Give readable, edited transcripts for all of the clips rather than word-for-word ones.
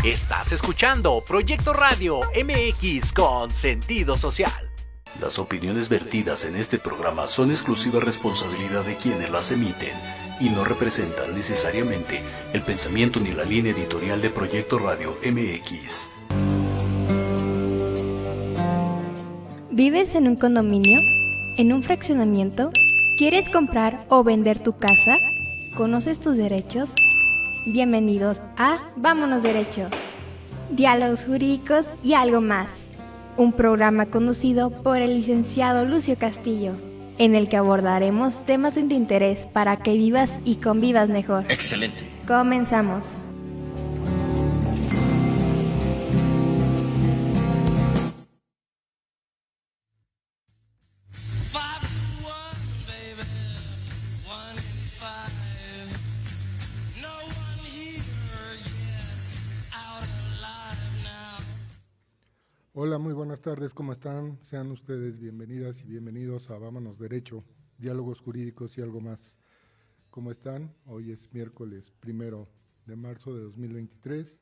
Estás escuchando Proyecto Radio MX con sentido social. Las opiniones vertidas en este programa son exclusiva responsabilidad de quienes las emiten y no representan necesariamente el pensamiento ni la línea editorial de Proyecto Radio MX. ¿Vives en un condominio? ¿En un fraccionamiento? ¿Quieres comprar o vender tu casa? ¿Conoces tus derechos? Bienvenidos a Vámonos Derecho, diálogos jurídicos y algo más. Un programa conducido por el licenciado Lucio Castillo, en el que abordaremos temas de tu interés para que vivas y convivas mejor. ¡Excelente! Comenzamos. Hola, muy buenas tardes, ¿cómo están? Sean ustedes bienvenidas y bienvenidos a Vámonos Derecho, diálogos jurídicos y algo más. ¿Cómo están? Hoy es miércoles 1 de marzo de 2023,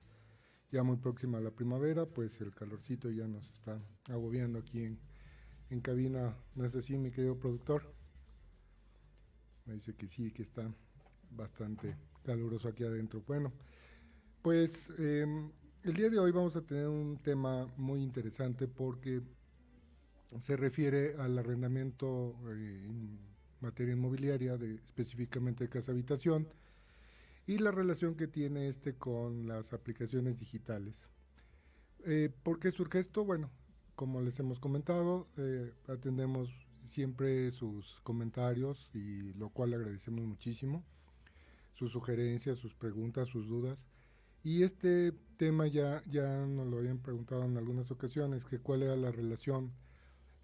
ya muy próxima a la primavera, pues el calorcito ya nos está agobiando aquí en cabina. ¿No es así, mi querido productor? Me dice que sí, que está bastante caluroso aquí adentro. Bueno, pues el día de hoy vamos a tener un tema muy interesante porque se refiere al arrendamiento en materia inmobiliaria, específicamente de casa-habitación, y la relación que tiene con las aplicaciones digitales. ¿Por qué surge esto? Bueno, como les hemos comentado, atendemos siempre sus comentarios, y lo cual agradecemos muchísimo, sus sugerencias, sus preguntas, sus dudas. Y este tema ya nos lo habían preguntado en algunas ocasiones, que cuál era la relación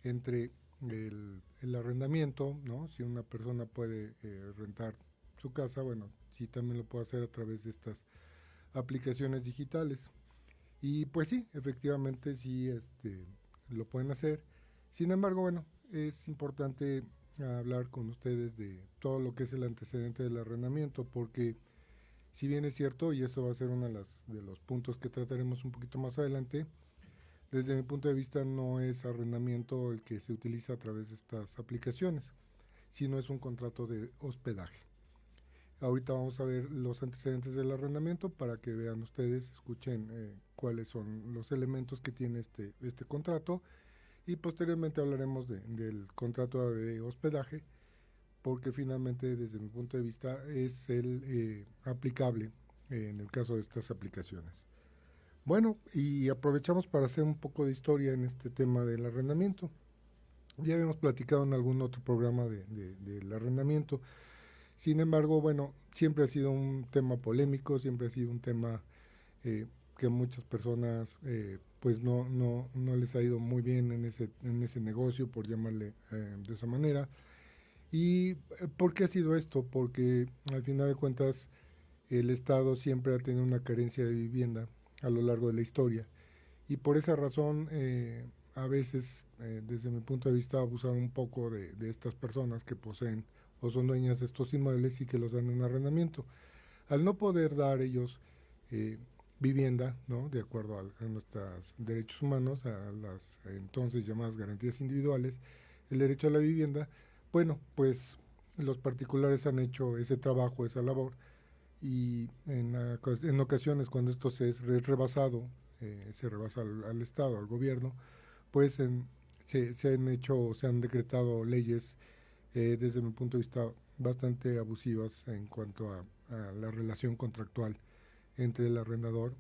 entre el arrendamiento, ¿no? Si una persona puede rentar su casa, bueno, sí también lo puede hacer a través de estas aplicaciones digitales. Y pues sí, efectivamente sí lo pueden hacer. Sin embargo, bueno, es importante hablar con ustedes de todo lo que es el antecedente del arrendamiento, porque si bien es cierto, y eso va a ser uno de los puntos que trataremos un poquito más adelante, desde mi punto de vista no es arrendamiento el que se utiliza a través de estas aplicaciones, sino es un contrato de hospedaje. Ahorita vamos a ver los antecedentes del arrendamiento para que vean ustedes, escuchen cuáles son los elementos que tiene este contrato, y posteriormente hablaremos del contrato de hospedaje, porque finalmente desde mi punto de vista es el aplicable en el caso de estas aplicaciones. Bueno, y aprovechamos para hacer un poco de historia en este tema del arrendamiento. Ya habíamos platicado en algún otro programa del arrendamiento. Sin embargo, bueno, siempre ha sido un tema polémico, siempre ha sido un tema que muchas personas pues no les ha ido muy bien en ese negocio, por llamarle de esa manera. ¿Y por qué ha sido esto? Porque al final de cuentas el Estado siempre ha tenido una carencia de vivienda a lo largo de la historia, y por esa razón a veces desde mi punto de vista abusan un poco de estas personas que poseen o son dueñas de estos inmuebles y que los dan en arrendamiento. Al no poder dar ellos vivienda, ¿no?, de acuerdo a nuestros derechos humanos, a las entonces llamadas garantías individuales, el derecho a la vivienda, bueno, pues los particulares han hecho ese trabajo, esa labor, y en ocasiones cuando esto se rebasa al Estado, al gobierno, pues se han decretado leyes desde mi punto de vista bastante abusivas en cuanto a la relación contractual entre el arrendador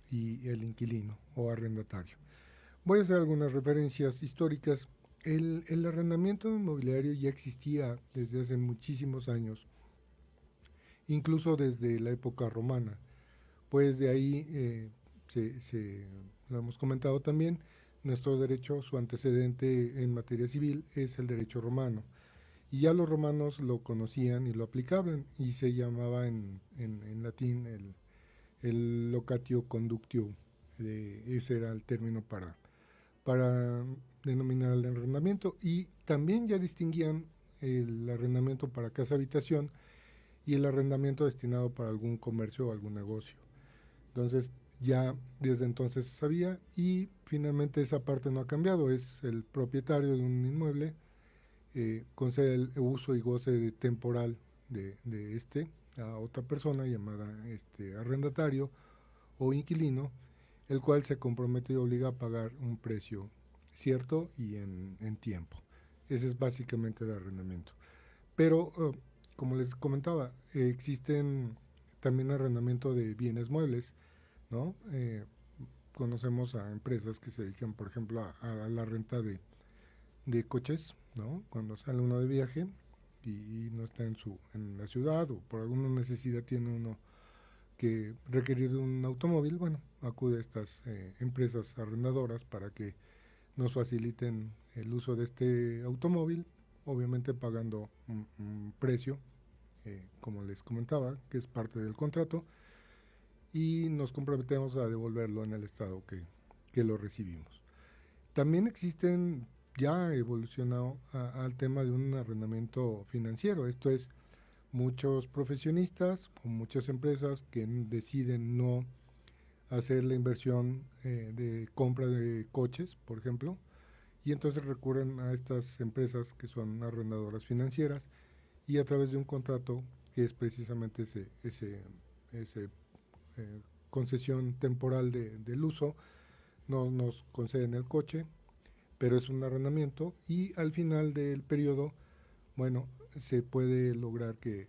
y el inquilino o arrendatario. Voy a hacer algunas referencias históricas. El arrendamiento inmobiliario ya existía desde hace muchísimos años, incluso desde la época romana, pues de ahí lo hemos comentado también, nuestro derecho, su antecedente en materia civil es el derecho romano, y ya los romanos lo conocían y lo aplicaban, y se llamaba en latín el locatio conductio, ese era el término para denominar el arrendamiento, y también ya distinguían el arrendamiento para casa-habitación y el arrendamiento destinado para algún comercio o algún negocio. Entonces ya desde entonces se sabía y finalmente esa parte no ha cambiado. Es el propietario de un inmueble, concede el uso y goce temporal de este a otra persona llamada arrendatario o inquilino, el cual se compromete y obliga a pagar un precio cierto y en tiempo. Ese es básicamente el arrendamiento. Pero, como les comentaba, existen también arrendamiento de bienes muebles, ¿no? Conocemos a empresas que se dedican, por ejemplo, a la renta de coches, ¿no? Cuando sale uno de viaje y no está en la ciudad o por alguna necesidad tiene uno que requerir un automóvil, bueno, acude a estas empresas arrendadoras para que nos faciliten el uso de este automóvil, obviamente pagando un precio, como les comentaba, que es parte del contrato, y nos comprometemos a devolverlo en el estado que lo recibimos. También existen, ya evolucionado al tema de un arrendamiento financiero, esto es, muchos profesionistas o muchas empresas que deciden no hacer la inversión de compra de coches, por ejemplo, y entonces recurren a estas empresas que son arrendadoras financieras y a través de un contrato que es precisamente ese concesión temporal del uso, no nos conceden el coche, pero es un arrendamiento y al final del periodo, bueno, se puede lograr que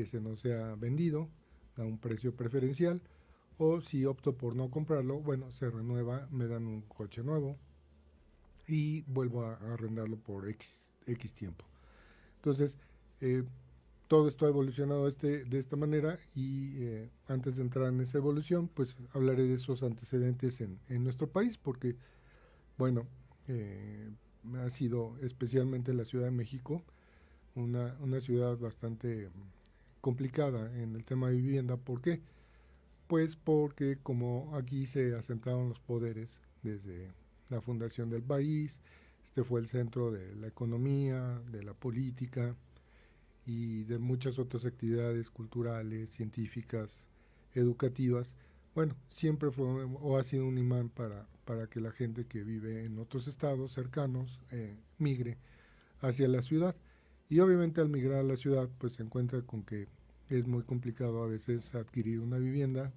se nos sea vendido a un precio preferencial, o si opto por no comprarlo, bueno, se renueva, me dan un coche nuevo y vuelvo a arrendarlo por X tiempo. Entonces, todo esto ha evolucionado de esta manera y antes de entrar en esa evolución, pues hablaré de esos antecedentes en nuestro país, porque, bueno, ha sido especialmente la Ciudad de México una ciudad bastante complicada en el tema de vivienda. ¿Por qué? Pues porque como aquí se asentaron los poderes desde la fundación del país, este fue el centro de la economía, de la política y de muchas otras actividades culturales, científicas, educativas. Bueno, siempre fue o ha sido un imán para que la gente que vive en otros estados cercanos migre hacia la ciudad. Y obviamente al migrar a la ciudad, pues se encuentra con que es muy complicado a veces adquirir una vivienda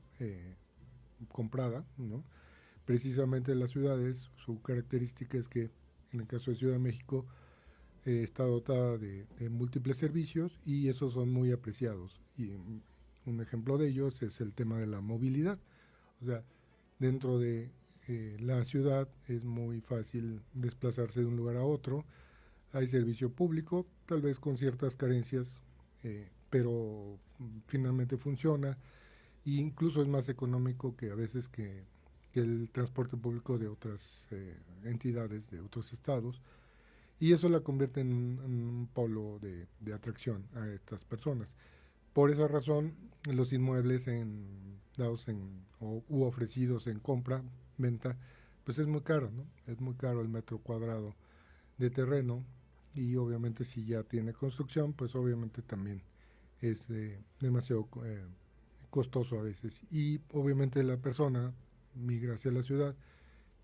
comprada, ¿no? Precisamente las ciudades, su característica es que en el caso de Ciudad de México está dotada de múltiples servicios y esos son muy apreciados. Y un ejemplo de ellos es el tema de la movilidad. O sea, dentro de la ciudad es muy fácil desplazarse de un lugar a otro. Hay servicio público, tal vez con ciertas carencias, pero finalmente funciona e incluso es más económico que a veces que el transporte público de otras entidades, de otros estados, y eso la convierte en un polo de atracción a estas personas. Por esa razón, los inmuebles dados u ofrecidos en compra, venta, pues es muy caro, ¿no? Es muy caro el metro cuadrado de terreno y obviamente si ya tiene construcción, pues obviamente también es demasiado costoso a veces. Y obviamente la persona migra hacia la ciudad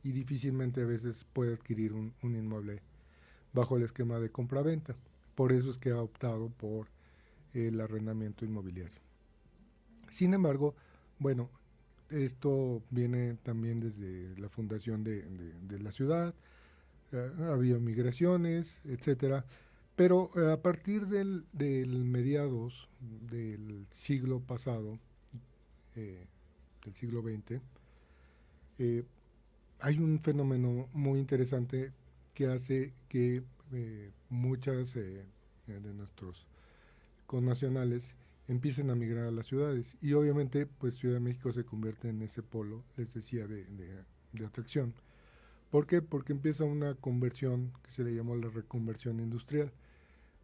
y difícilmente a veces puede adquirir un inmueble bajo el esquema de compra-venta. Por eso es que ha optado por el arrendamiento inmobiliario. Sin embargo, bueno, esto viene también desde la fundación de la ciudad, había migraciones, etcétera, pero a partir del mediados del siglo pasado, del siglo XX, hay un fenómeno muy interesante que hace que muchas de nuestros connacionales empiecen a migrar a las ciudades y obviamente pues Ciudad de México se convierte en ese polo, les decía, de atracción. ¿Por qué? Porque empieza una conversión que se le llamó la reconversión industrial.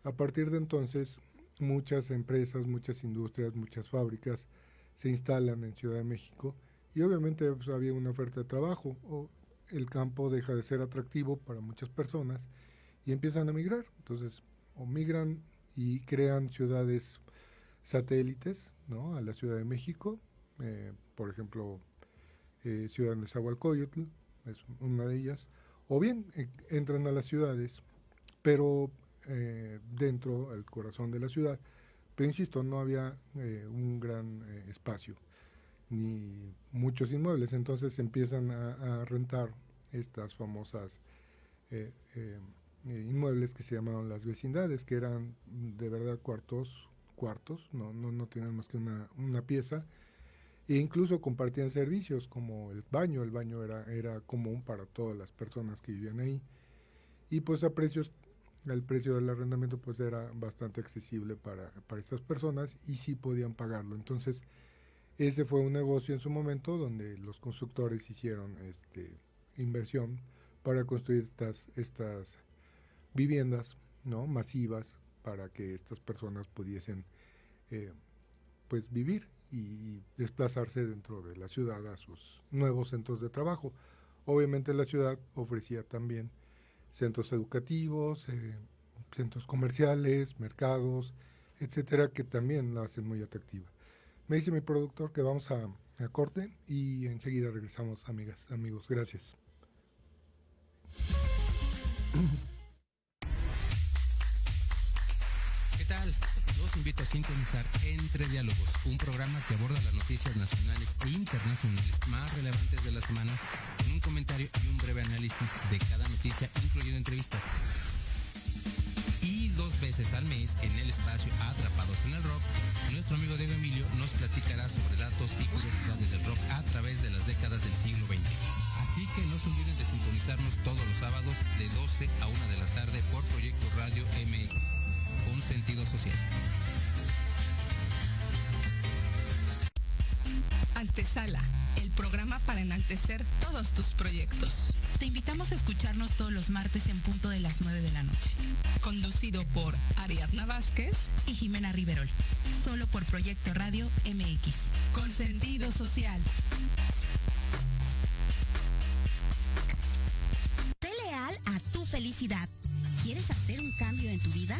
A partir de entonces muchas empresas, muchas industrias, muchas fábricas se instalan en Ciudad de México y obviamente pues, había una oferta de trabajo, o el campo deja de ser atractivo para muchas personas y empiezan a migrar. Entonces, o migran y crean ciudades satélites, ¿no?, a la Ciudad de México. Por ejemplo, Ciudad de Nezahualcóyotl es una de ellas, o bien entran a las ciudades, pero dentro, al corazón de la ciudad, pero insisto, no había un gran espacio, ni muchos inmuebles, entonces empiezan a rentar estas famosas inmuebles que se llamaban las vecindades, que eran de verdad cuartos, no tenían más que una pieza, e incluso compartían servicios como el baño era común para todas las personas que vivían ahí, y pues el precio del arrendamiento pues era bastante accesible para estas personas y sí podían pagarlo. Entonces ese fue un negocio en su momento donde los constructores hicieron inversión para construir estas viviendas, ¿no?, masivas, para que estas personas pudiesen pues vivir y desplazarse dentro de la ciudad a sus nuevos centros de trabajo. Obviamente la ciudad ofrecía también centros educativos, centros comerciales, mercados, etcétera, que también la hacen muy atractiva. Me dice mi productor que vamos a corte y enseguida regresamos, amigas, amigos. Gracias. ¿Qué tal? Los invito a sintonizar Entre Diálogos, un programa que aborda las noticias nacionales e internacionales más relevantes de la semana, con un comentario y un breve análisis de cada noticia, incluyendo entrevistas. Y 2 veces al mes, en el espacio Atrapados en el Rock, nuestro amigo Diego Emilio nos platicará sobre datos y curiosidades del rock a través de las décadas del siglo XX. Así que no se olviden de sintonizarnos todos los sábados de 12 a 1 de la tarde por Proyecto Radio MX, con sentido social. Antesala, el programa para enaltecer todos tus proyectos. Te invitamos a escucharnos todos los martes en punto de las 9 de la noche. Conducido por Ariadna Vázquez y Jimena Riverol. Solo por Proyecto Radio MX. Con sentido social. Sé leal a tu felicidad. ¿Quieres hacer un cambio en tu vida?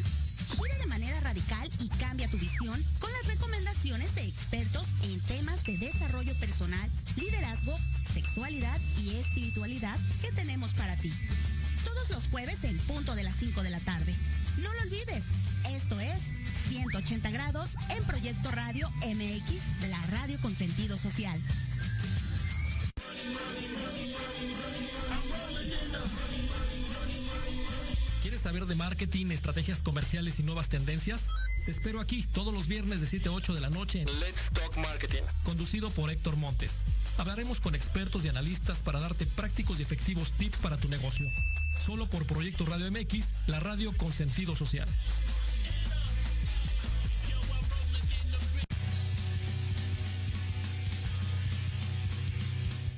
Gira de manera radical y cambia tu visión con las recomendaciones de expertos en temas de desarrollo personal, liderazgo, sexualidad y espiritualidad que tenemos para ti. Todos los jueves en punto de las 5 de la tarde. No lo olvides, esto es 180 grados en Proyecto Radio MX, la radio con sentido social. ¿Quieres saber de marketing, estrategias comerciales y nuevas tendencias? Te espero aquí todos los viernes de 7 a 8 de la noche en Let's Talk Marketing, conducido por Héctor Montes. Hablaremos con expertos y analistas para darte prácticos y efectivos tips para tu negocio. Solo por Proyecto Radio MX, la radio con sentido social.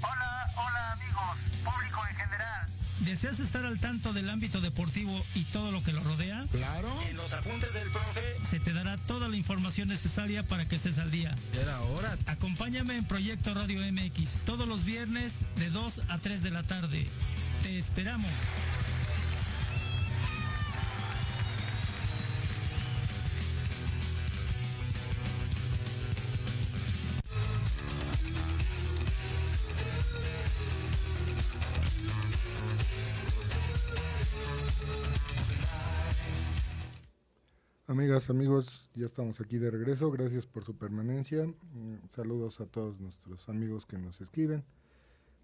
Hola amigos, público en general. ¿Deseas estar al tanto del ámbito deportivo y todo lo que lo rodea? Claro. En los apuntes del profe se te dará toda la información necesaria para que estés al día. Era hora. Acompáñame en Proyecto Radio MX todos los viernes de 2 a 3 de la tarde. Te esperamos. Amigas, amigos, ya estamos aquí de regreso. Gracias por su permanencia. Saludos a todos nuestros amigos que nos escriben.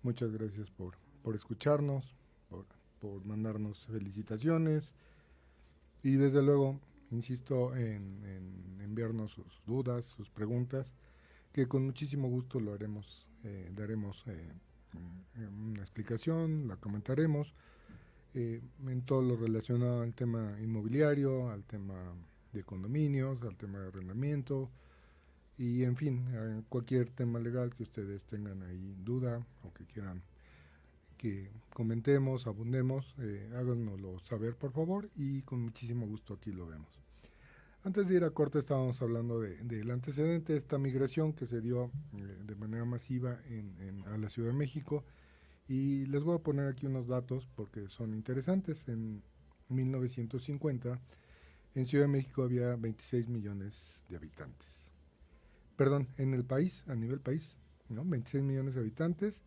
Muchas gracias por escucharnos, por mandarnos felicitaciones. Y desde luego, insisto en enviarnos sus dudas, sus preguntas, que con muchísimo gusto lo haremos. Daremos una explicación, la comentaremos. En todo lo relacionado al tema inmobiliario, al tema de condominios, al tema de arrendamiento y en fin, cualquier tema legal que ustedes tengan ahí duda o que quieran que comentemos, abundemos, háganoslo saber por favor y con muchísimo gusto aquí lo vemos. Antes de ir a corte estábamos hablando del antecedente de esta migración que se dio de manera masiva a la Ciudad de México. Y les voy a poner aquí unos datos porque son interesantes. En 1950, en Ciudad de México había 26 millones de habitantes. Perdón, en el país, a nivel país, ¿no? 26 millones de habitantes.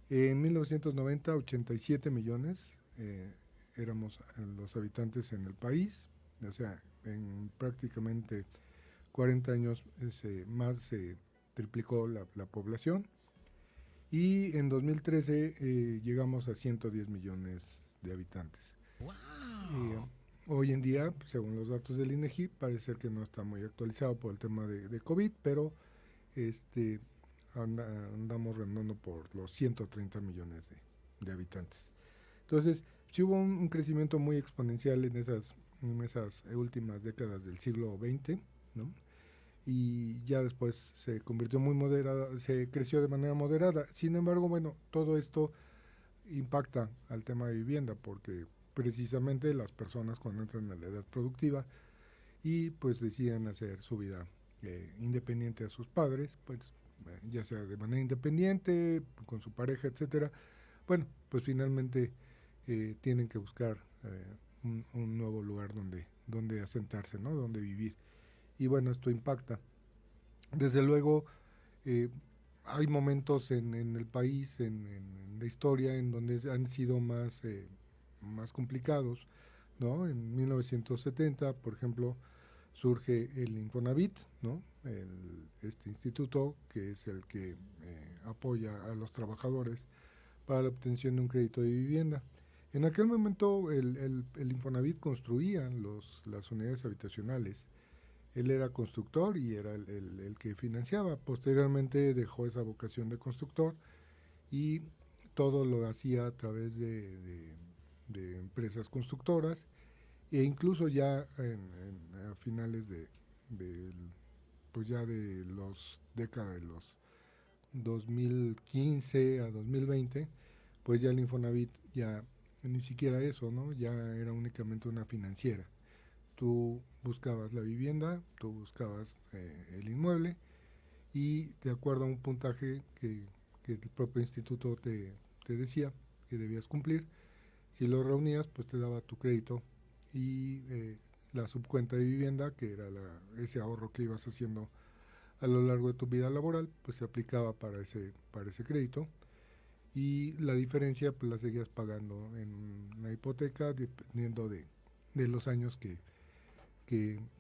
En 1990, 87 millones éramos los habitantes en el país, o sea, en prácticamente 40 años más se triplicó la población, y en 2013 llegamos a 110 millones de habitantes. ¡Wow! Hoy en día, según los datos del INEGI, parece ser que no está muy actualizado por el tema de COVID, pero andamos rondando por los 130 millones de habitantes. Entonces, sí hubo un crecimiento muy exponencial en esas últimas décadas del siglo XX, ¿no? Y ya después se convirtió muy moderada, se creció de manera moderada. Sin embargo, bueno, todo esto impacta al tema de vivienda, porque precisamente las personas cuando entran a la edad productiva y pues deciden hacer su vida independiente a sus padres, pues ya sea de manera independiente, con su pareja, etcétera, bueno, pues finalmente tienen que buscar un nuevo lugar donde asentarse, ¿no? Donde vivir. Y bueno, esto impacta. Desde luego, hay momentos en el país, en la historia, en donde han sido más complicados, ¿no? En 1970, por ejemplo, surge el Infonavit, ¿no? Este instituto que es el que apoya a los trabajadores para la obtención de un crédito de vivienda. En aquel momento el Infonavit construía las unidades habitacionales. Él era constructor y era el que financiaba. Posteriormente dejó esa vocación de constructor y todo lo hacía a través de empresas constructoras, e incluso ya a finales pues ya de los décadas de los 2015 a 2020, pues ya el Infonavit ya ni siquiera eso, ¿no? Ya era únicamente una financiera. Tú buscabas la vivienda, tú buscabas el inmueble, y de acuerdo a un puntaje que el propio instituto te decía que debías cumplir, si lo reunías, pues te daba tu crédito, y la subcuenta de vivienda, que era ese ahorro que ibas haciendo a lo largo de tu vida laboral, pues se aplicaba para ese crédito, y la diferencia pues la seguías pagando en la hipoteca dependiendo de los años que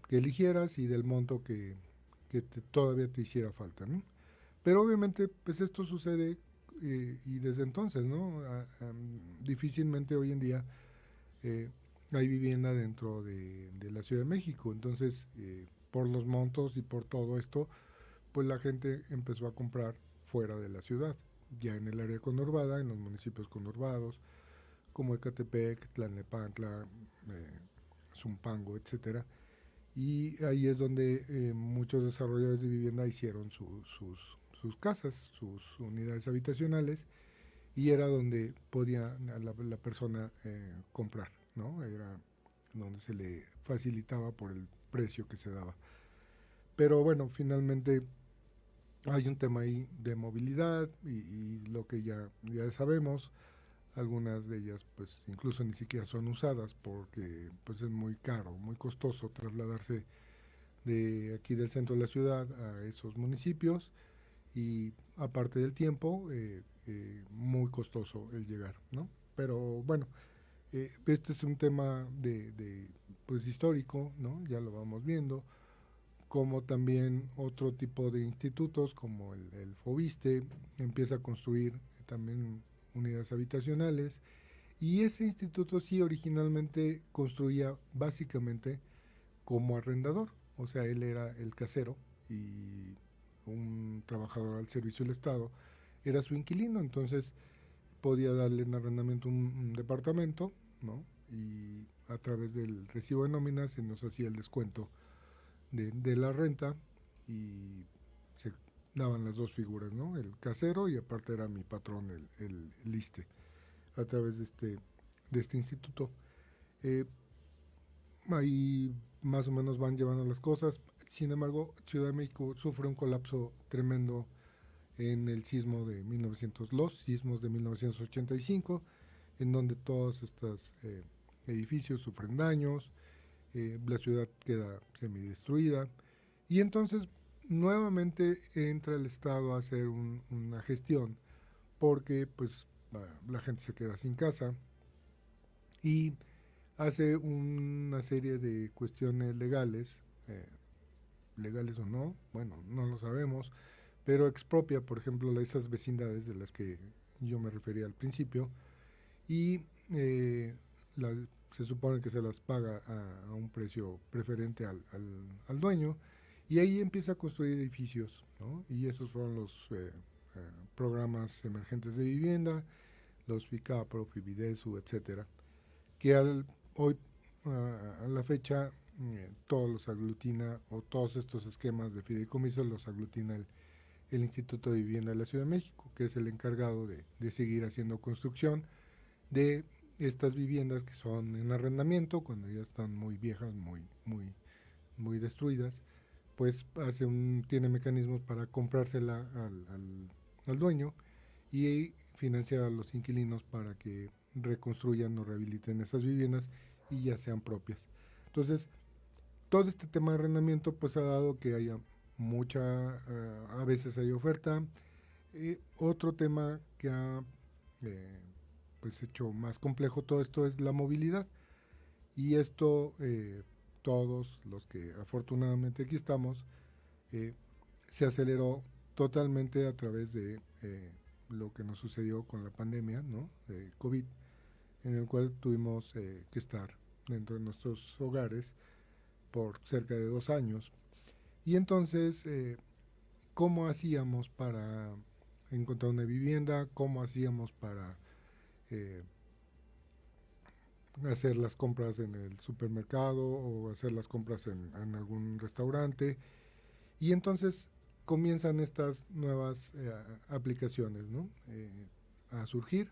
eligieras y del monto que todavía te hiciera falta, ¿no? Pero obviamente pues esto sucede y desde entonces, ¿no? Difícilmente hoy en día hay vivienda dentro de la Ciudad de México. Entonces por los montos y por todo esto, pues la gente empezó a comprar fuera de la ciudad, ya en el área conurbada, en los municipios conurbados como Ecatepec, Tlalnepantla, Zumpango, etcétera. Y ahí es donde muchos desarrolladores de vivienda hicieron sus casas, sus unidades habitacionales, y era donde podía la persona comprar, ¿no? Era donde se le facilitaba por el precio que se daba. Pero bueno, finalmente hay un tema ahí de movilidad y lo que ya sabemos. Algunas de ellas pues incluso ni siquiera son usadas porque pues es muy caro, muy costoso trasladarse de aquí del centro de la ciudad a esos municipios, y aparte del tiempo muy costoso el llegar, ¿no? Pero bueno, este es un tema pues histórico, ¿no? Ya lo vamos viendo, como también otro tipo de institutos como el Fobiste empieza a construir también unidades habitacionales, y ese instituto sí originalmente construía básicamente como arrendador, o sea, él era el casero y un trabajador al servicio del Estado era su inquilino, entonces podía darle en arrendamiento un departamento, ¿no? Y a través del recibo de nómina se nos hacía el descuento de la renta, y se daban las dos figuras, ¿no? El casero, y aparte era mi patrón, el liste, a través de este instituto. Ahí más o menos van llevando las cosas. Sin embargo, Ciudad de México sufre un colapso tremendo en el sismo de los sismos de 1985, en donde todos estos edificios sufren daños, la ciudad queda semidestruida, y entonces nuevamente entra el Estado a hacer una gestión porque pues la gente se queda sin casa y hace una serie de cuestiones legales, legales o no, bueno, no lo sabemos, pero expropia, por ejemplo, esas vecindades de las que yo me refería al principio, y se supone que se las paga a un precio preferente al dueño, y ahí empieza a construir edificios, ¿no? Y esos fueron los programas emergentes de vivienda, los FICAPRO, FIBIDESU, etcétera, que hoy a la fecha todos los aglutina, o todos estos esquemas de fideicomiso los aglutina el Instituto de Vivienda de la Ciudad de México, que es el encargado de seguir haciendo construcción de estas viviendas que son en arrendamiento, cuando ya están muy viejas, muy destruidas, pues tiene mecanismos para comprársela al dueño y financiar a los inquilinos para que reconstruyan o rehabiliten esas viviendas y ya sean propias. Entonces, todo este tema de arrendamiento pues ha dado que haya a veces hay oferta. Otro tema que ha pues hecho más complejo todo esto es la movilidad, y esto todos los que afortunadamente aquí estamos se aceleró totalmente a través de lo que nos sucedió con la pandemia, ¿no?, de COVID, en el cual tuvimos que estar dentro de nuestros hogares por cerca de 2 años. Y entonces, ¿cómo hacíamos para encontrar una vivienda? ¿Cómo hacíamos para hacer las compras en el supermercado o hacer las compras en algún restaurante? Y entonces comienzan estas nuevas aplicaciones, ¿no?, a surgir.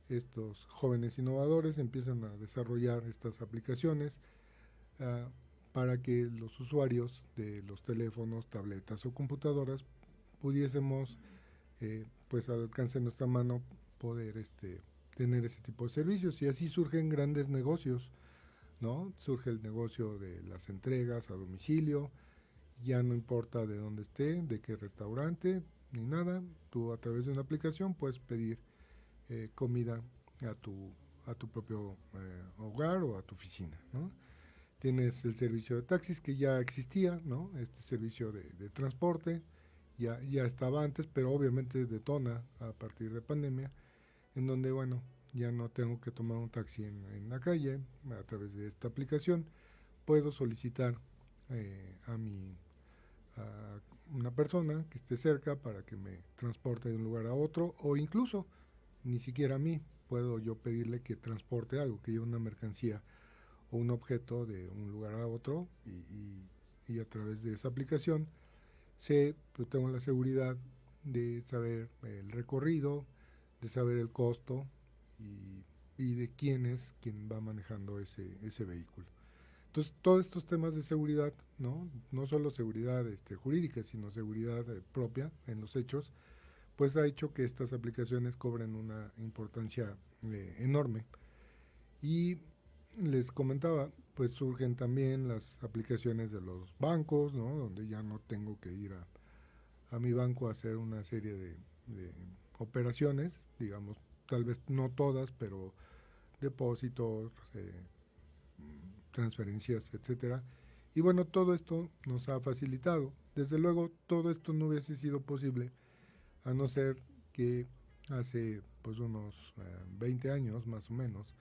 Estos jóvenes innovadores empiezan a desarrollar estas aplicaciones para que los usuarios de los teléfonos, tabletas o computadoras pudiésemos, pues al alcance de nuestra mano, poder tener ese tipo de servicios. Y así surgen grandes negocios, ¿no? Surge el negocio de las entregas a domicilio. Ya no importa de dónde esté, de qué restaurante, ni nada, tú a través de una aplicación puedes pedir comida a tu propio hogar o a tu oficina, ¿no? Tienes el servicio de taxis, que ya existía, ¿no? Este servicio de transporte ya estaba antes, pero obviamente detona a partir de pandemia, en donde, bueno, ya no tengo que tomar un taxi en la calle. A través de esta aplicación puedo solicitar a una persona que esté cerca para que me transporte de un lugar a otro, o incluso ni siquiera a mí, puedo yo pedirle que transporte algo, que lleve una mercancía o un objeto de un lugar a otro, y a través de esa aplicación pues tengo la seguridad de saber el recorrido, de saber el costo y de quién va manejando ese vehículo. Entonces, todos estos temas de seguridad, no solo seguridad jurídica, sino seguridad propia en los hechos, pues ha hecho que estas aplicaciones cobren una importancia enorme. Y les comentaba, pues surgen también las aplicaciones de los bancos, ¿no?, donde ya no tengo que ir a mi banco a hacer una serie de operaciones, digamos, tal vez no todas, pero depósitos, transferencias, etcétera. Y bueno, todo esto nos ha facilitado. Desde luego, todo esto no hubiese sido posible a no ser que hace pues unos 20 años más o menos,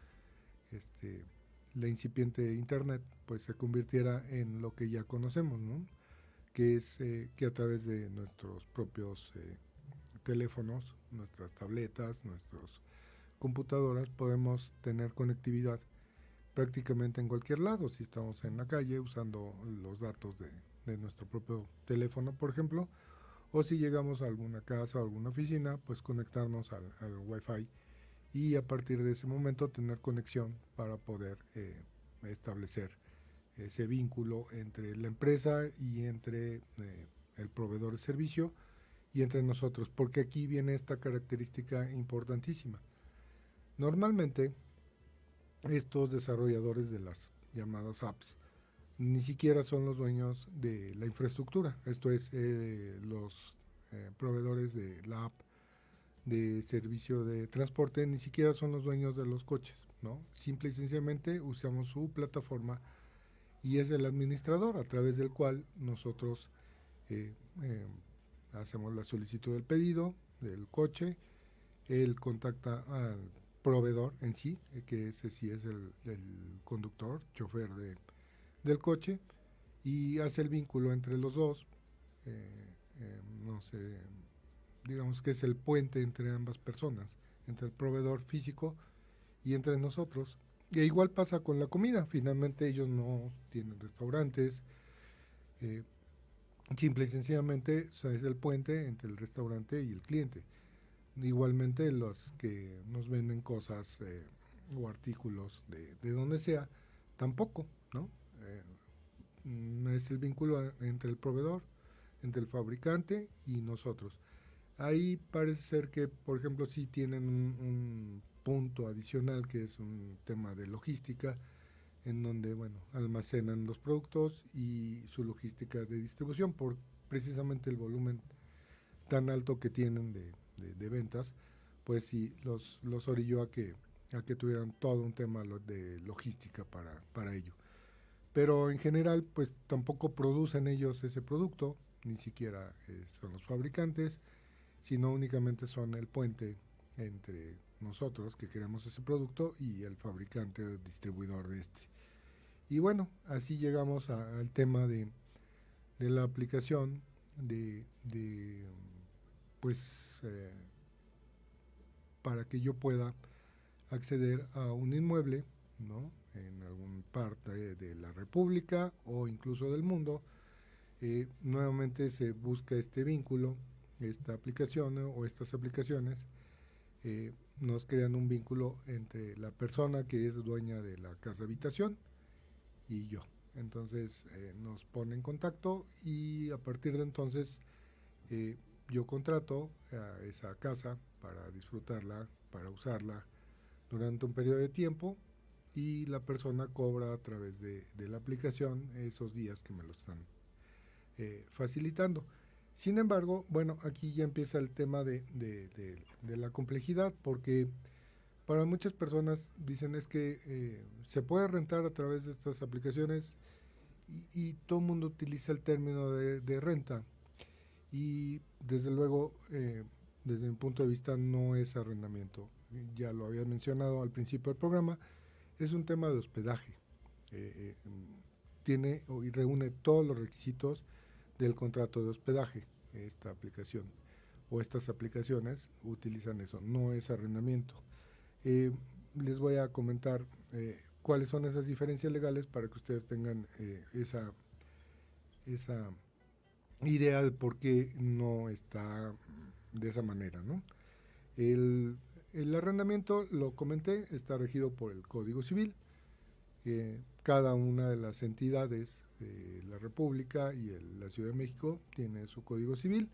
la incipiente internet pues se convirtiera en lo que ya conocemos, ¿no?, que es que a través de nuestros propios teléfonos, nuestras tabletas, nuestras computadoras, podemos tener conectividad prácticamente en cualquier lado. Si estamos en la calle usando los datos de nuestro propio teléfono, por ejemplo, o si llegamos a alguna casa o alguna oficina, pues conectarnos al Wi-Fi, y a partir de ese momento tener conexión para poder establecer ese vínculo entre la empresa y entre el proveedor de servicio y entre nosotros, porque aquí viene esta característica importantísima. Normalmente estos desarrolladores de las llamadas apps ni siquiera son los dueños de la infraestructura, esto es, los proveedores de la app de servicio de transporte, ni siquiera son los dueños de los coches, ¿no? Simple y sencillamente usamos su plataforma y es el administrador a través del cual nosotros hacemos la solicitud del pedido del coche, él contacta al proveedor en sí, que ese sí es el conductor, chofer del coche, y hace el vínculo entre los dos, no sé, digamos que es el puente entre ambas personas, entre el proveedor físico y entre nosotros. Y igual pasa con la comida, finalmente ellos no tienen restaurantes, simple y sencillamente, o sea, es el puente entre el restaurante y el cliente. Igualmente los que nos venden cosas o artículos de donde sea, tampoco, ¿no? Es el vínculo entre el proveedor, entre el fabricante y nosotros. Ahí parece ser que, por ejemplo, sí tienen un punto adicional que es un tema de logística, en donde, bueno, almacenan los productos y su logística de distribución por precisamente el volumen tan alto que tienen de ventas, pues sí los orilló a que tuvieran todo un tema de logística para ello. Pero en general, pues tampoco producen ellos ese producto, ni siquiera son los fabricantes, sino únicamente son el puente entre nosotros que queremos ese producto y el fabricante o distribuidor de este. Y bueno, así llegamos al tema de la aplicación pues para que yo pueda acceder a un inmueble, ¿no? En alguna parte de la República o incluso del mundo. Nuevamente se busca este vínculo, esta aplicación o estas aplicaciones nos crean un vínculo entre la persona que es dueña de la casa habitación y yo. Entonces nos pone en contacto y a partir de entonces yo contrato a esa casa para disfrutarla, para usarla durante un periodo de tiempo y la persona cobra a través de la aplicación esos días que me lo están facilitando. Sin embargo, bueno, aquí ya empieza el tema de la complejidad, porque para muchas personas dicen es que se puede rentar a través de estas aplicaciones y todo el mundo utiliza el término de renta y desde luego desde mi punto de vista no es arrendamiento, ya lo había mencionado al principio del programa, es un tema de hospedaje, tiene y reúne todos los requisitos del contrato de hospedaje. Esta aplicación o estas aplicaciones utilizan eso, no es arrendamiento. Les voy a comentar cuáles son esas diferencias legales para que ustedes tengan esa idea de por qué no está de esa manera, ¿no? El arrendamiento, lo comenté, está regido por el Código Civil. Cada una de las entidades de la República y la Ciudad de México tiene su Código Civil.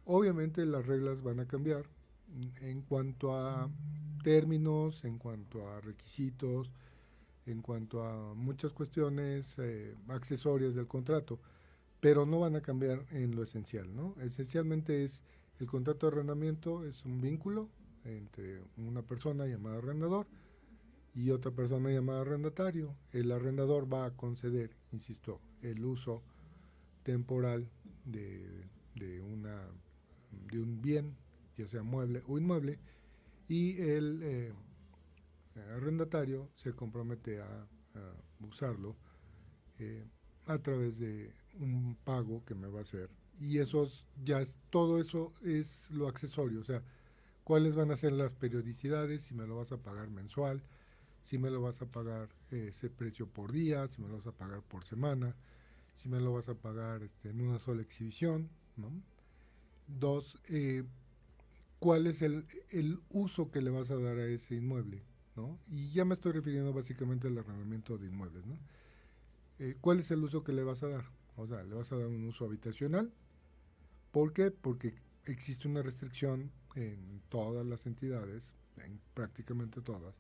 Obviamente las reglas van a cambiar en cuanto a términos, en cuanto a requisitos, en cuanto a muchas cuestiones accesorias del contrato, pero no van a cambiar en lo esencial, ¿no? Esencialmente es el contrato de arrendamiento, es un vínculo entre una persona llamada arrendador y otra persona llamada arrendatario. El arrendador va a conceder, insisto, el uso temporal de un bien, ya sea mueble o inmueble, y el arrendatario se compromete a usarlo a través de un pago que me va a hacer. Y todo eso es lo accesorio, o sea, cuáles van a ser las periodicidades, si me lo vas a pagar mensual, si me lo vas a pagar ese precio por día, si me lo vas a pagar por semana, si me lo vas a pagar en una sola exhibición, ¿no? 2, cuál es el uso que le vas a dar a ese inmueble, ¿no? Y ya me estoy refiriendo básicamente al arrendamiento de inmuebles, ¿no? ¿Cuál es el uso que le vas a dar? O sea, le vas a dar un uso habitacional. ¿Por qué? Porque existe una restricción en todas las entidades, en prácticamente todas,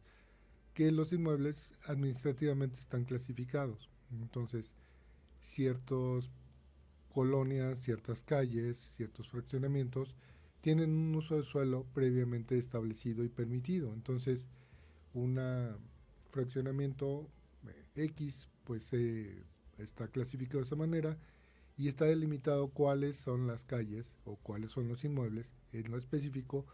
que los inmuebles administrativamente están clasificados. Entonces, ciertas colonias, ciertas calles, ciertos fraccionamientos tienen un uso de suelo previamente establecido y permitido. Entonces, un fraccionamiento X, pues está clasificado de esa manera y está delimitado cuáles son las calles o cuáles son los inmuebles en lo específico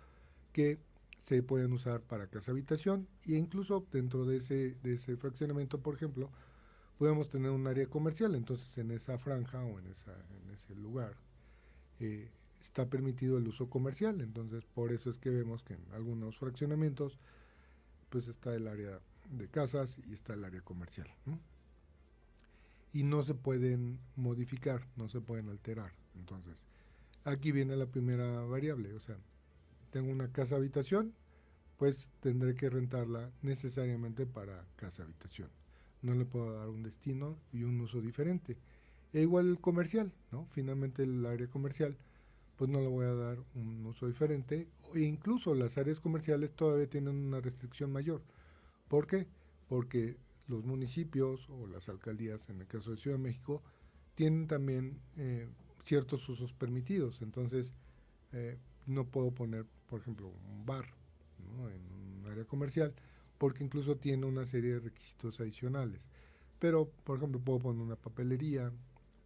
que se pueden usar para casa habitación, e incluso dentro de ese fraccionamiento, por ejemplo, podemos tener un área comercial. Entonces en esa franja o en ese lugar está permitido el uso comercial. Entonces por eso es que vemos que en algunos fraccionamientos pues está el área de casas y está el área comercial, ¿no? Y no se pueden modificar, no se pueden alterar. Entonces aquí viene la primera variable, o sea, tengo una casa habitación, pues tendré que rentarla necesariamente para casa habitación. No le puedo dar un destino y un uso diferente. E igual el comercial, ¿no? Finalmente el área comercial, pues no le voy a dar un uso diferente. E incluso las áreas comerciales todavía tienen una restricción mayor. ¿Por qué? Porque los municipios o las alcaldías, en el caso de Ciudad de México, tienen también ciertos usos permitidos. Entonces, no puedo poner, por ejemplo, un bar, ¿no?, en un área comercial, porque incluso tiene una serie de requisitos adicionales. Pero, por ejemplo, puedo poner una papelería,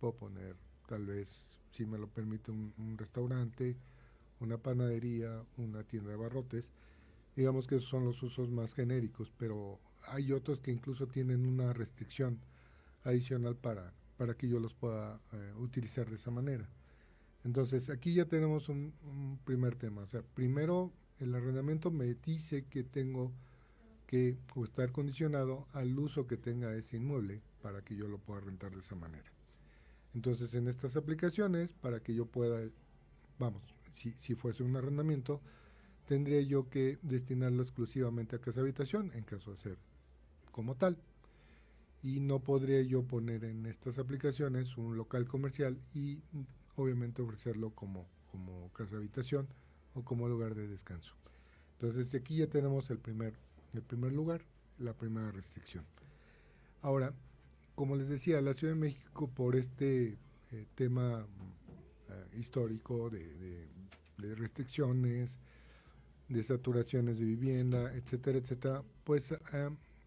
puedo poner, tal vez, si me lo permite, un restaurante, una panadería, una tienda de abarrotes. Digamos que esos son los usos más genéricos, pero hay otros que incluso tienen una restricción adicional para que yo los pueda utilizar de esa manera. Entonces, aquí ya tenemos un primer tema. O sea, primero, el arrendamiento me dice que tengo que estar condicionado al uso que tenga ese inmueble para que yo lo pueda rentar de esa manera. Entonces, en estas aplicaciones, para que yo pueda, vamos, si fuese un arrendamiento, tendría yo que destinarlo exclusivamente a casa habitación, en caso de ser como tal. Y no podría yo poner en estas aplicaciones un local comercial y obviamente ofrecerlo como casa habitación o como lugar de descanso. Entonces aquí ya tenemos el primer lugar, la primera restricción. Ahora, como les decía, la Ciudad de México, por este tema histórico de restricciones, de saturaciones de vivienda, etcétera, etcétera, pues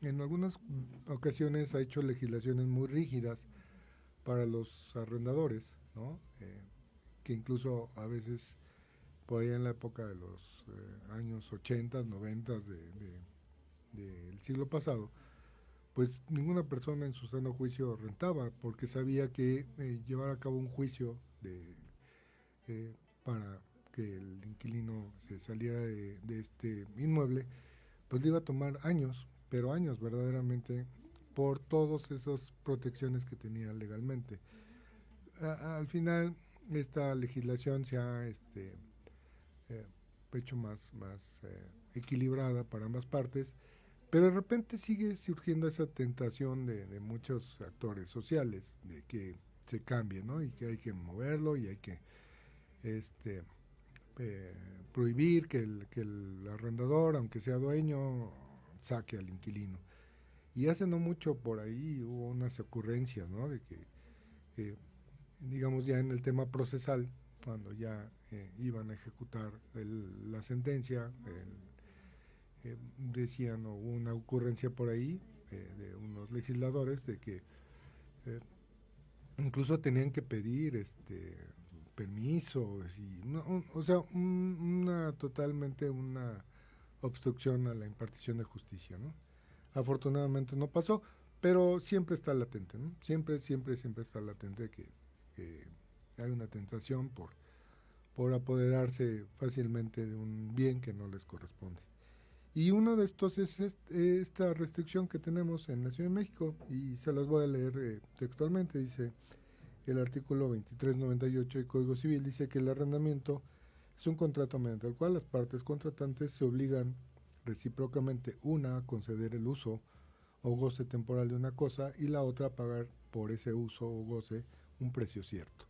en algunas ocasiones ha hecho legislaciones muy rígidas para los arrendadores, ¿no? Que incluso a veces, por ahí en la época de los años 80, 90 del siglo pasado, pues ninguna persona en su sano juicio rentaba, porque sabía que llevar a cabo un juicio para que el inquilino se saliera de este inmueble, pues le iba a tomar años, pero años verdaderamente, por todas esas protecciones que tenía legalmente. Al final, esta legislación se ha hecho más equilibrada para ambas partes, pero de repente sigue surgiendo esa tentación de muchos actores sociales de que se cambie, ¿no? Y que hay que moverlo y hay que prohibir que el arrendador, aunque sea dueño, saque al inquilino. Y hace no mucho por ahí hubo unas ocurrencias, ¿no? De que digamos ya en el tema procesal, cuando ya iban a ejecutar la sentencia, decían, o hubo una ocurrencia por ahí de unos legisladores de que incluso tenían que pedir permisos y o sea, totalmente una obstrucción a la impartición de justicia, ¿no? Afortunadamente no pasó, pero siempre está latente, ¿no? Siempre está latente que hay una tentación por apoderarse fácilmente de un bien que no les corresponde. Y uno de estos es esta restricción que tenemos en la Ciudad de México, y se las voy a leer textualmente. Dice el artículo 2398 del Código Civil, dice que el arrendamiento es un contrato mediante el cual las partes contratantes se obligan recíprocamente, una a conceder el uso o goce temporal de una cosa y la otra a pagar por ese uso o goce un precio cierto.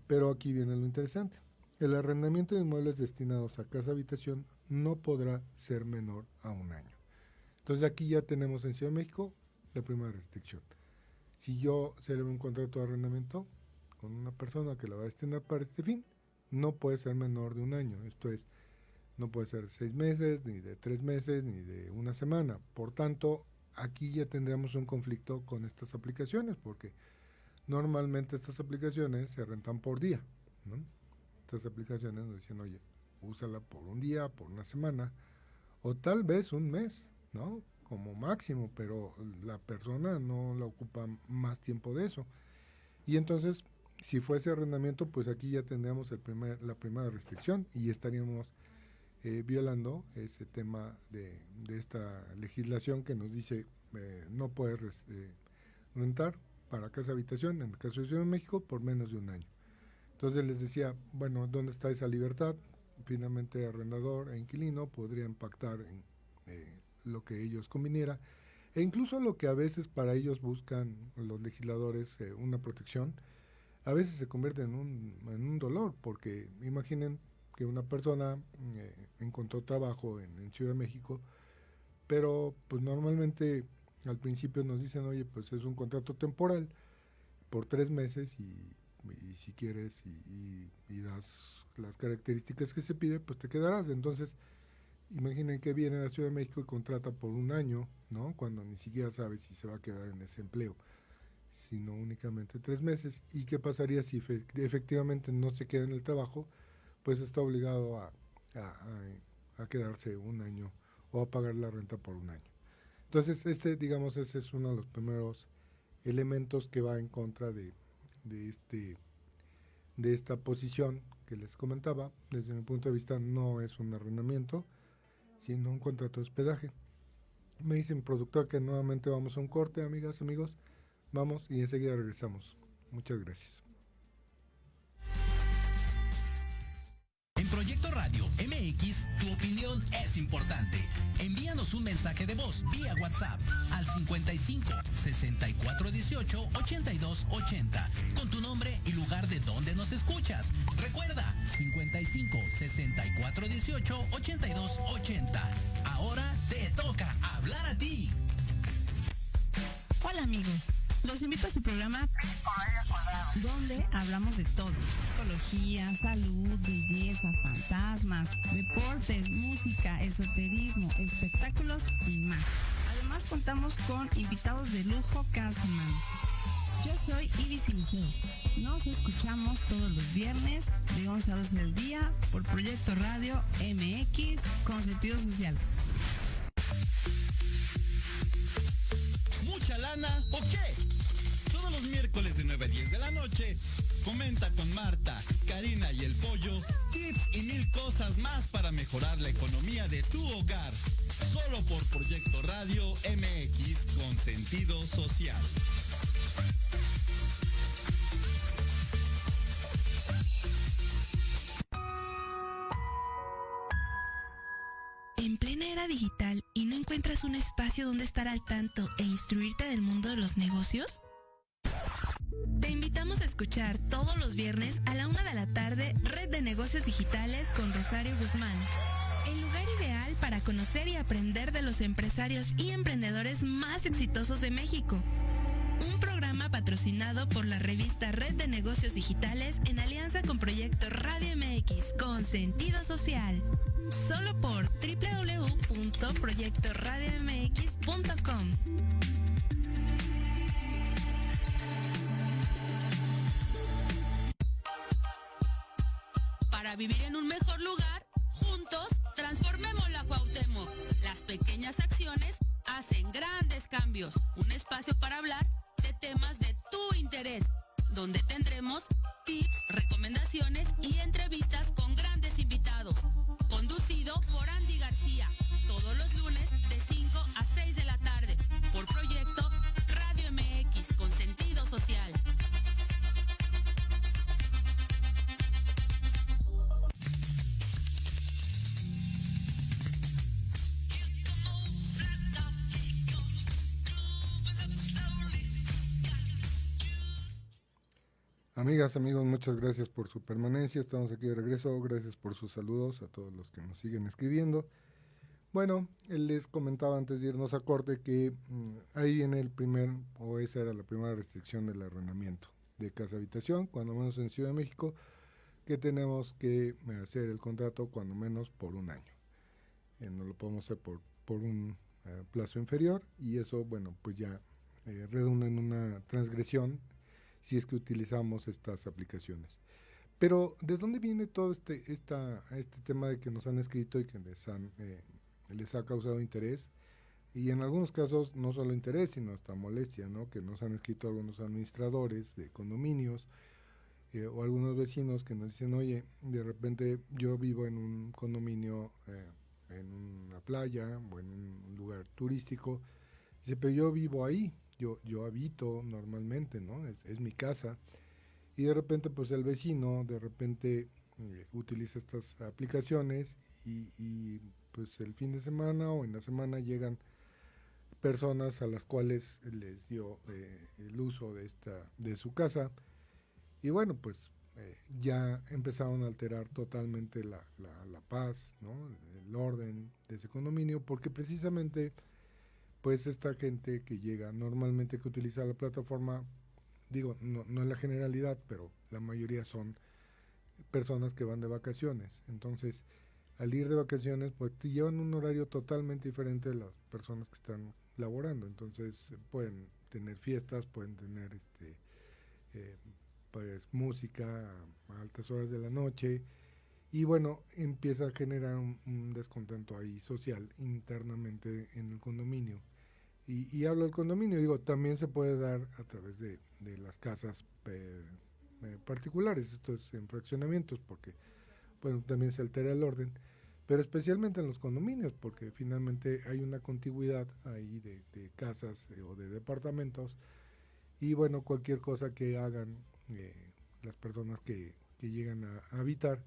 Pero aquí viene lo interesante. El arrendamiento de inmuebles destinados a casa habitación no podrá ser menor a un año. Entonces aquí ya tenemos en Ciudad de México la primera restricción. Si yo celebro un contrato de arrendamiento con una persona que la va a destinar para este fin, no puede ser menor de un año. Esto es, no puede ser 6 meses, ni de 3 meses, ni de una semana. Por tanto, aquí ya tendríamos un conflicto con estas aplicaciones, porque normalmente estas aplicaciones se rentan por día, ¿no? Estas aplicaciones nos dicen, oye, úsala por un día, por una semana, o tal vez un mes, ¿no? Como máximo, pero la persona no la ocupa más tiempo de eso. Y entonces, si fuese arrendamiento, pues aquí ya tendríamos la primera restricción y estaríamos violando ese tema de esta legislación que nos dice no puedes rentar para casa habitación, en el caso de Ciudad de México, por menos de un año. Entonces les decía, bueno, ¿dónde está esa libertad? Finalmente arrendador e inquilino podrían pactar en lo que ellos conviniera, e incluso lo que a veces para ellos buscan los legisladores, una protección, a veces se convierte en un dolor, porque imaginen que una persona encontró trabajo en Ciudad de México, pero pues normalmente al principio nos dicen, oye, pues es un contrato temporal por 3 meses y si quieres y das las características que se pide, pues te quedarás. Entonces, imaginen que viene a la Ciudad de México y contrata por un año, ¿no? Cuando ni siquiera sabe si se va a quedar en ese empleo, sino únicamente 3 meses. ¿Y qué pasaría si efectivamente no se queda en el trabajo? Pues está obligado a quedarse un año o a pagar la renta por un año. Entonces, digamos, ese es uno de los primeros elementos que va en contra de esta posición que les comentaba. Desde mi punto de vista no es un arrendamiento, sino un contrato de hospedaje. Me dicen, productor, que nuevamente vamos a un corte, amigas, amigos. Vamos y enseguida regresamos. Muchas gracias. En Proyecto Radio MX, tu opinión es importante. Envíanos un mensaje de voz vía WhatsApp al 55 64 18 82 80 con tu nombre y lugar de donde nos escuchas. Recuerda, 55 64 18 82 80. Ahora te toca hablar a ti. Hola amigos, los invito a su programa donde hablamos de todo: psicología, salud, belleza, fantasmas, deportes, música, esoterismo, espectáculos y más. Además contamos con invitados de lujo cada semana. Yo soy Ivy Siliceo. Nos escuchamos todos los viernes de 11 a 12 del día por Proyecto Radio MX con sentido social. ¿Mucha lana o qué? Todos los miércoles de 9 a 10 de la noche, comenta con Marta, Karina y el Pollo tips y 1000 cosas más para mejorar la economía de tu hogar. Solo por Proyecto Radio MX con sentido social. En plena era digital, ¿y no encuentras un espacio donde estar al tanto e instruirte del mundo de los negocios? Te invitamos a escuchar todos los viernes a la 1 de la tarde Red de Negocios Digitales con Rosario Guzmán. El lugar ideal para conocer y aprender de los empresarios y emprendedores más exitosos de México. Un programa patrocinado por la revista Red de Negocios Digitales en alianza con Proyecto Radio MX con sentido social. Solo por www.proyectoradiomx.com. Para vivir en un mejor lugar, juntos transformemos la Cuauhtémoc. Las pequeñas acciones hacen grandes cambios. Un espacio para hablar de temas de tu interés, donde tendremos tips, recomendaciones y entrevistas con grandes invitados. Conducido por Andy García, todos los lunes de 5 a 6 de la tarde, por Proyecto Radio MX con sentido social. Amigas, amigos, muchas gracias por su permanencia. Estamos aquí de regreso. Gracias por sus saludos a todos los que nos siguen escribiendo. Bueno, les comentaba antes de irnos a corte que ahí viene esa era la primera restricción del arrendamiento de casa habitación, cuando menos en Ciudad de México. que tenemos que hacer el contrato cuando menos por un año. No lo podemos hacer por un plazo inferior, y eso, bueno, pues ya redunda en una transgresión si es que utilizamos estas aplicaciones. Pero, ¿de dónde viene todo este tema de que nos han escrito y que les ha causado interés? Y en algunos casos no solo interés, sino hasta molestia, ¿no? Que nos han escrito algunos administradores de condominios o algunos vecinos que nos dicen, oye, de repente yo vivo en un condominio en una playa o en un lugar turístico, dice, pero yo vivo ahí, yo habito normalmente, ¿no? Es mi casa, y de repente pues el vecino de repente utiliza estas aplicaciones y pues el fin de semana o en la semana llegan personas a las cuales les dio el uso de su casa, y bueno, pues ya empezaron a alterar totalmente la paz, ¿no? El orden de ese condominio, porque precisamente pues esta gente que llega normalmente, que utiliza la plataforma, digo, no es la generalidad, pero la mayoría son personas que van de vacaciones. Entonces, al ir de vacaciones, pues te llevan un horario totalmente diferente de las personas que están laborando. Entonces, pueden tener fiestas, pueden tener pues música a altas horas de la noche, y bueno, empieza a generar un descontento ahí social internamente en el condominio. Y hablo del condominio, digo, también se puede dar a través de las casas particulares. Esto es en fraccionamientos, porque bueno, también se altera el orden, pero especialmente en los condominios, porque finalmente hay una contigüidad ahí de casas o de departamentos, y bueno, cualquier cosa que hagan las personas que llegan a habitar,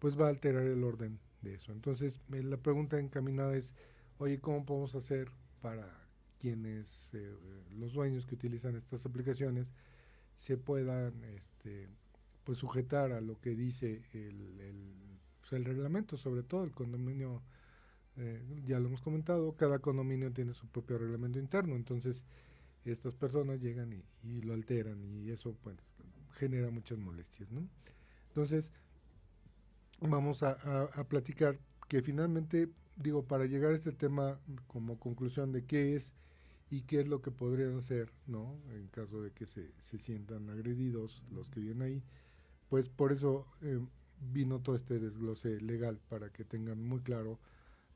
pues va a alterar el orden de eso. Entonces la pregunta encaminada es, oye, ¿cómo podemos hacer para quienes, los dueños que utilizan estas aplicaciones, se puedan pues sujetar a lo que dice el reglamento? Sobre todo el condominio, ya lo hemos comentado, cada condominio tiene su propio reglamento interno, entonces estas personas llegan y lo alteran, y eso pues genera muchas molestias, ¿no? Entonces vamos a platicar que finalmente, digo, para llegar a este tema como conclusión de qué es y qué es lo que podrían hacer, ¿no? En caso de que se sientan agredidos los que viven ahí, pues por eso vino todo este desglose legal, para que tengan muy claro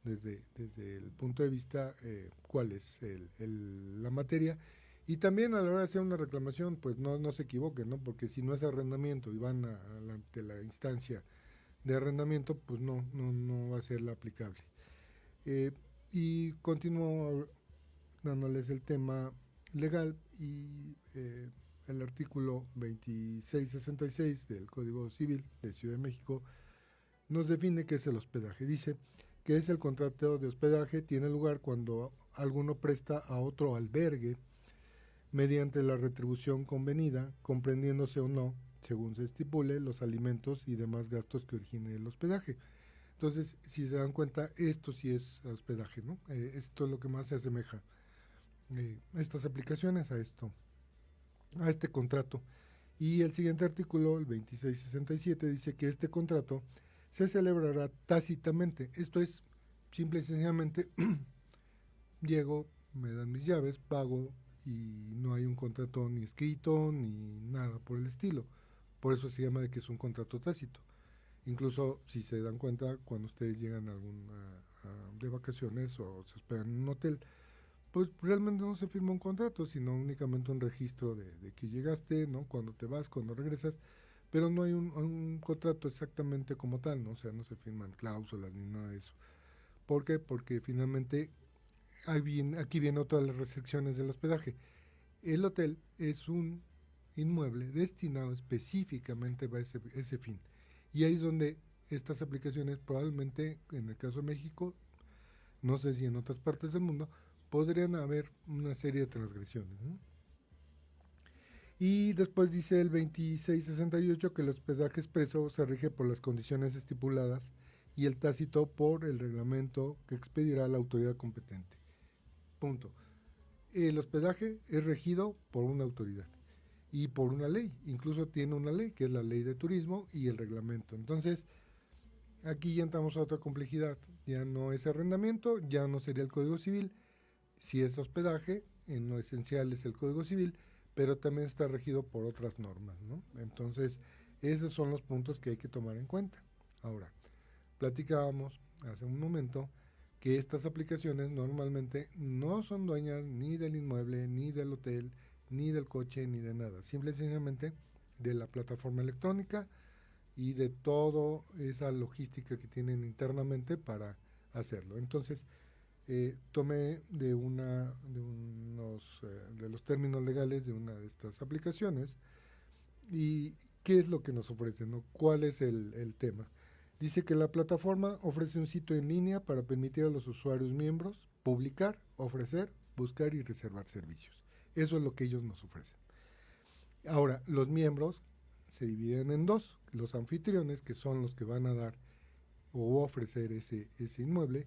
desde el punto de vista cuál es la materia, y también a la hora de hacer una reclamación, pues no se equivoquen, ¿no? Porque si no es arrendamiento y van ante la instancia de arrendamiento, pues no va a ser la aplicable. Y continúo dándoles el tema legal, y el artículo 2666 del Código Civil de Ciudad de México nos define qué es el hospedaje. Dice que es el contrato de hospedaje, tiene lugar cuando alguno presta a otro albergue mediante la retribución convenida, comprendiéndose o no, según se estipule, los alimentos y demás gastos que origine el hospedaje. Entonces, si se dan cuenta, esto sí es hospedaje, ¿no? Esto es lo que más se asemeja estas aplicaciones a este contrato. Y el siguiente artículo, el 2667, dice que este contrato se celebrará tácitamente. Esto es, simple y sencillamente, llego, me dan mis llaves, pago, y no hay un contrato ni escrito ni nada por el estilo. Por eso se llama de que es un contrato tácito. Incluso si se dan cuenta, cuando ustedes llegan de vacaciones o se hospedan en un hotel, pues realmente no se firma un contrato, sino únicamente un registro de que llegaste, ¿no? Cuando te vas, cuando regresas, pero no hay un contrato exactamente como tal, ¿no? O sea, no se firman cláusulas ni nada de eso. ¿Por qué? Porque finalmente aquí vienen todas las restricciones del hospedaje. El hotel es un inmueble destinado específicamente a ese fin. Y ahí es donde estas aplicaciones probablemente, en el caso de México, no sé si en otras partes del mundo, podrían haber una serie de transgresiones, ¿no? Y después dice el 2668 que el hospedaje expreso se rige por las condiciones estipuladas y el tácito por el reglamento que expedirá la autoridad competente. Punto. El hospedaje es regido por una autoridad y por una ley, incluso tiene una ley que es la ley de turismo y el reglamento. Entonces, aquí ya entramos a otra complejidad, ya no es arrendamiento, ya no sería el Código Civil, si es hospedaje, en lo esencial es el Código Civil, pero también está regido por otras normas, ¿no? Entonces, esos son los puntos que hay que tomar en cuenta. Ahora, platicábamos hace un momento que estas aplicaciones normalmente no son dueñas ni del inmueble, ni del hotel, ni del coche, ni de nada, simple y sencillamente de la plataforma electrónica y de toda esa logística que tienen internamente para hacerlo. Entonces, tomé de los términos legales de una de estas aplicaciones y qué es lo que nos ofrece, ¿no? ¿Cuál es el tema? Dice que la plataforma ofrece un sitio en línea para permitir a los usuarios miembros publicar, ofrecer, buscar y reservar servicios. Eso es lo que ellos nos ofrecen. Ahora, los miembros se dividen en dos, los anfitriones, que son los que van a dar o ofrecer ese inmueble,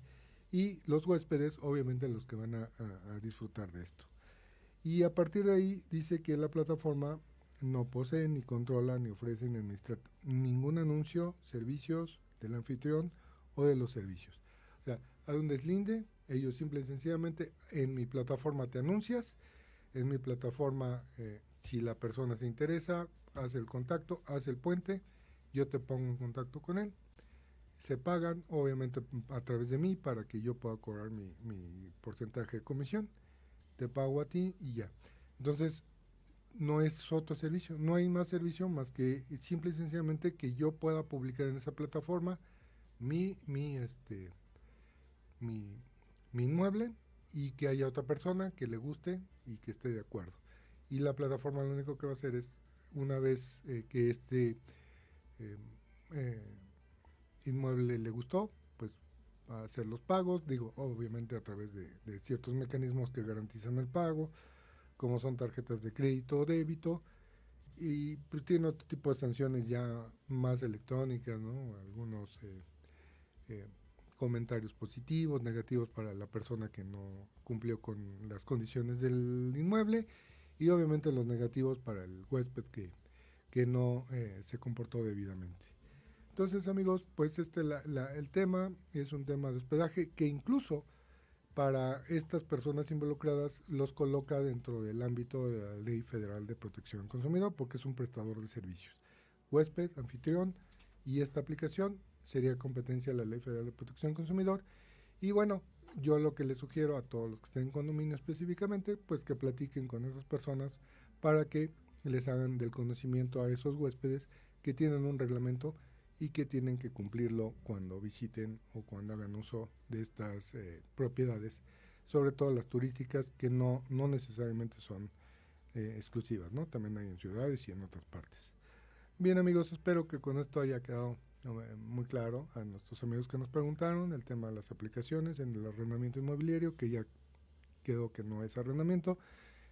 y los huéspedes, obviamente los que van a disfrutar de esto. Y a partir de ahí dice que la plataforma no posee, ni controla, ni ofrece, ni administra ningún anuncio, servicios del anfitrión o de los servicios. O sea, hay un deslinde, ellos simple y sencillamente en mi plataforma te anuncias, en mi plataforma si la persona se interesa, hace el contacto, hace el puente, yo te pongo en contacto con él, se pagan obviamente a través de mí para que yo pueda cobrar mi porcentaje de comisión, te pago a ti y ya. Entonces, no es otro servicio, no hay más servicio más que simple y sencillamente que yo pueda publicar en esa plataforma mi inmueble y que haya otra persona que le guste y que esté de acuerdo. Y la plataforma lo único que va a hacer es, una vez que este inmueble le gustó, pues va a hacer los pagos, digo, obviamente a través de ciertos mecanismos que garantizan el pago, como son tarjetas de crédito o débito, y pues, tiene otro tipo de sanciones ya más electrónicas, ¿no? Algunos comentarios positivos, negativos para la persona que no cumplió con las condiciones del inmueble, y obviamente los negativos para el huésped que no se comportó debidamente. Entonces, amigos, pues el tema es un tema de hospedaje que incluso para estas personas involucradas los coloca dentro del ámbito de la Ley Federal de Protección al Consumidor, porque es un prestador de servicios. Huésped, anfitrión, y esta aplicación sería competencia de la Ley Federal de Protección al Consumidor. Y bueno, yo lo que les sugiero a todos los que estén en condominio específicamente, pues que platiquen con esas personas para que les hagan del conocimiento a esos huéspedes que tienen un reglamento y que tienen que cumplirlo cuando visiten o cuando hagan uso de estas propiedades, sobre todo las turísticas, que no necesariamente son exclusivas, ¿no? También hay en ciudades y en otras partes. Bien, amigos, espero que con esto haya quedado muy claro a nuestros amigos que nos preguntaron el tema de las aplicaciones en el arrendamiento inmobiliario, que ya quedó que no es arrendamiento,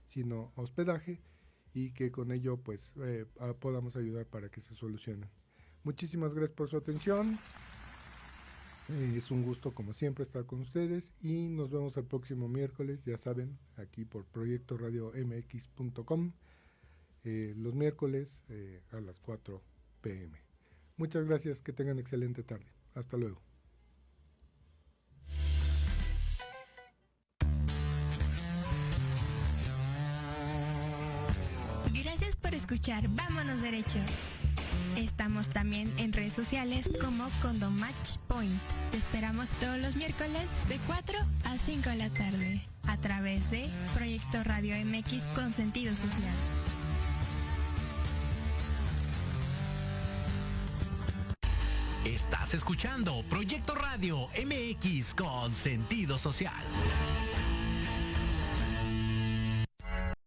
sino hospedaje, y que con ello pues podamos ayudar para que se solucione. Muchísimas gracias por su atención. Es un gusto como siempre estar con ustedes y nos vemos el próximo miércoles, ya saben, aquí por proyectoradiomx.com, los miércoles a las 4 p.m. Muchas gracias, que tengan excelente tarde. Hasta luego. Gracias por escuchar Vámonos Derecho. Estamos también en redes sociales como Condomatch Point. Te esperamos todos los miércoles de 4 a 5 de la tarde a través de Proyecto Radio MX con sentido social. Estás escuchando Proyecto Radio MX con sentido social.